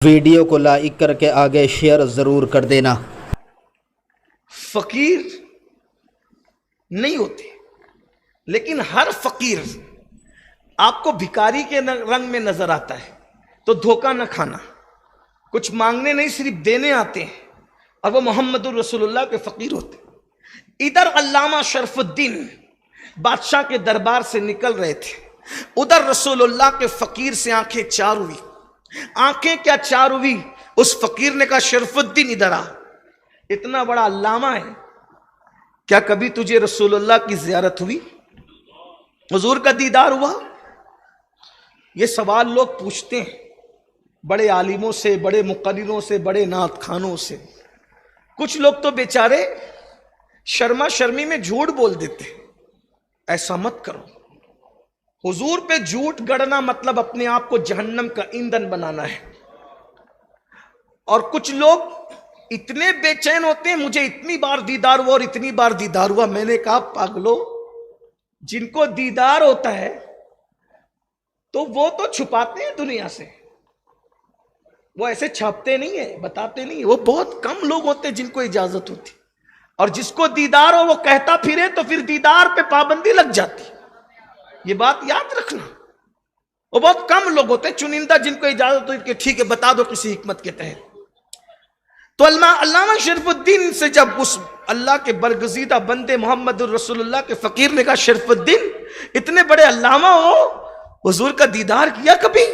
Video کو like کر کے آگے شیئر ضرور کر دینا۔ فقیر نہیں ہوتے، لیکن ہر فقیر آپ کو بھکاری کے رنگ میں نظر آتا ہے تو دھوکہ نہ کھانا۔ کچھ مانگنے نہیں، صرف دینے آتے ہیں، اور وہ محمد الرسول اللہ کے فقیر ہوتے ہیں۔ ادھر علامہ شرف الدین بادشاہ کے دربار سے نکل رہے تھے، ادھر رسول اللہ کے فقیر سے آنکھیں چار ہوئی۔ آنکھیں کیا چار ہوئی، اس فقیر نے کہا شرف الدین ادھر آ، اتنا بڑا علامہ ہے، کیا کبھی تجھے رسول اللہ کی زیارت ہوئی، حضور کا دیدار ہوا؟ یہ سوال لوگ پوچھتے ہیں بڑے عالموں سے، بڑے مقرروں سے، بڑے نعت خانوں سے۔ کچھ لوگ تو بیچارے شرما شرمی میں جھوٹ بول دیتے ہیں۔ ایسا مت کرو، حضور پہ جھوٹ گڑنا مطلب اپنے آپ کو جہنم کا ایندھن بنانا ہے۔ اور کچھ لوگ اتنے بے چین ہوتے ہیں، مجھے اتنی بار دیدار ہوا اور اتنی بار دیدار ہوا۔ میں نے کہا پاگلو، جن کو دیدار ہوتا ہے تو وہ تو چھپاتے ہیں دنیا سے، وہ ایسے چھاپتے نہیں ہیں، بتاتے نہیں ہیں۔ وہ بہت کم لوگ ہوتے ہیں جن کو اجازت ہوتی، اور جس کو دیدار ہو وہ کہتا پھرے تو پھر دیدار پہ پابندی لگ جاتی۔ یہ بات یاد رکھنا، وہ بہت کم لوگ ہوتے ہیں، چنندہ جن کو اجازت ہوتی کہ ٹھیک ہے بتا دو کسی حکمت کے تحت۔ تو علامہ شرف الدین سے جب اس اللہ کے برگزیدہ بندے محمد الرسول اللہ کے فقیر نے کہا شرف الدین اتنے بڑے علامہ ہو، حضور کا دیدار کیا کبھی؟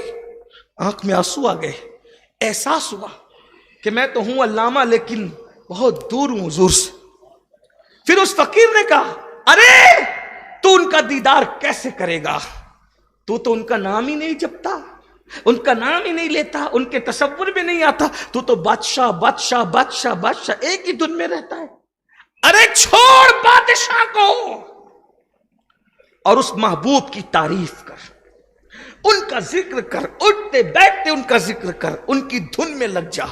آنکھ میں آنسو آ گئے، احساس ہوا کہ میں تو ہوں علامہ لیکن بہت دور ہوں حضور سے۔ پھر اس فقیر نے کہا ارے تو ان کا دیدار کیسے کرے گا، تو ان کا نام ہی نہیں جپتا، ان کا نام ہی نہیں لیتا، ان کے تصور میں نہیں آتا، تو بادشاہ بادشاہ بادشاہ بادشاہ ایک ہی دن میں رہتا ہے۔ ارے چھوڑ بادشاہ کو اور اس محبوب کی تعریف کر، ان کا ذکر کر، اٹھتے بیٹھتے ان کا ذکر کر، ان کی دھن میں لگ جا،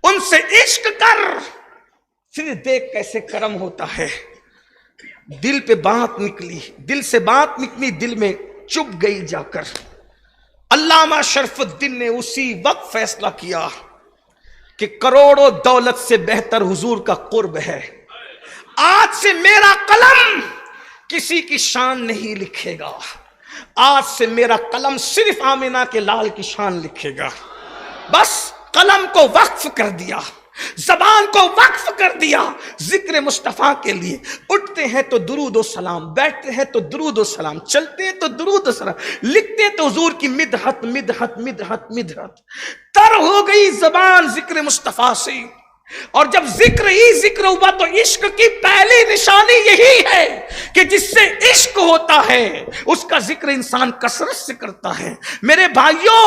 ان سے عشق کر، پھر دیکھ کیسے کرم ہوتا ہے۔ دل پہ بات نکلی، دل سے بات نکلی، دل میں چپ گئی جا کر۔ علامہ شرف الدین نے اسی وقت فیصلہ کیا کہ کروڑوں دولت سے بہتر حضور کا قرب ہے۔ آج سے میرا قلم کسی کی شان نہیں لکھے گا، آج سے میرا قلم صرف آمنہ کے لال کی شان لکھے گا۔ بس قلم کو وقف کر دیا، زبان کو وقف کر دیا ذکر مصطفیٰ کے لیے۔ اٹھتے ہیں تو درود و سلام، بیٹھتے ہیں تو درود و سلام، چلتے ہیں تو درود و سلام، لکھتے ہیں تو حضور کی مدحت مدحت مدحت مدحت۔ تر ہو گئی زبان ذکر مصطفیٰ سے، اور جب ذکر ہی ذکر ہوا تو عشق کی پہلی نشانی یہی ہے کہ جس سے عشق ہوتا ہے اس کا ذکر انسان کثرت سے کرتا ہے۔ میرے بھائیوں،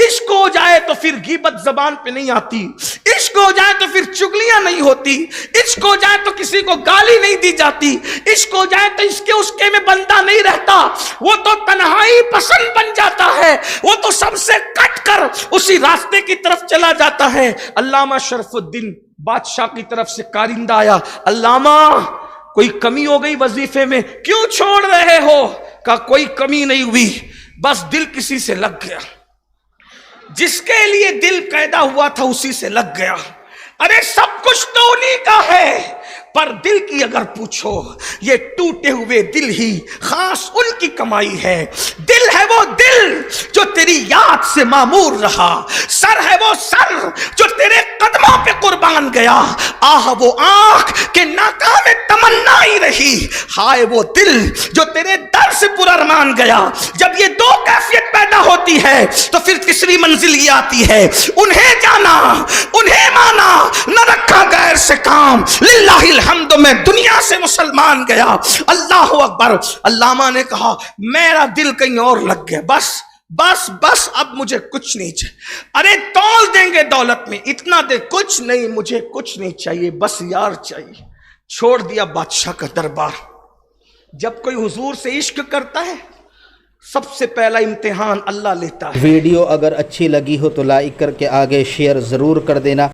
عشق ہو جائے تو پھر غیبت زبان پہ نہیں آتی، عشق ہو جائے تو پھر چگلیاں نہیں ہوتی، عشق ہو جائے تو کسی کو گالی نہیں دی جاتی، عشق ہو جائے تو اس کے میں بندہ نہیں رہتا، وہ تو تنہائی پسند بن جاتا ہے، وہ تو سب سے کٹ کر اسی راستے کی طرف چلا جاتا ہے۔ علامہ شرف الدین بادشاہ کی طرف سے کارندہ آیا، علامہ کوئی کمی ہو گئی وظیفے میں، کیوں چھوڑ رہے ہو؟ کہا کوئی کمی نہیں ہوئی، بس دل کسی سے لگ گیا، جس کے لیے دل پیدا ہوا تھا اسی سے لگ گیا۔ ارے سب کچھ تو انہی کا ہے، پر دل کی اگر پوچھو، یہ ٹوٹے ہوئے دل ہی خاص ان کی کمائی ہے۔ دل ہے وہ دل جو تیری یاد سے معمور رہا، سر ہے وہ سر جو تیرے قدموں پہ قربان گیا، آہ وہ آنکھ کہ ناکام تمنا ہی رہی، ہائے وہ دل جو تیرے در سے پرارمان گیا۔ جب یہ دو کیفیت پیدا ہوتی ہے تو پھر تیسری منزل یہ آتی ہے، انہیں جانا انہیں مانا، نہ رکھا غیر سے کام، للہ الحمد میں دنیا سے مسلمان گیا۔ اللہ اکبر۔ علامہ نے کہا میرا دل کہیں اور لگ گیا، بس بس بس اب مجھے کچھ نہیں چاہیے۔ ارے تول دیں گے دولت میں، اتنا دے، کچھ نہیں، مجھے کچھ نہیں چاہیے، بس یار چاہیے۔ چھوڑ دیا بادشاہ کا دربار۔ جب کوئی حضور سے عشق کرتا ہے سب سے پہلا امتحان اللہ لیتا ہے۔ ویڈیو اگر اچھی لگی ہو تو لائک کر کے آگے شیئر ضرور کر دینا۔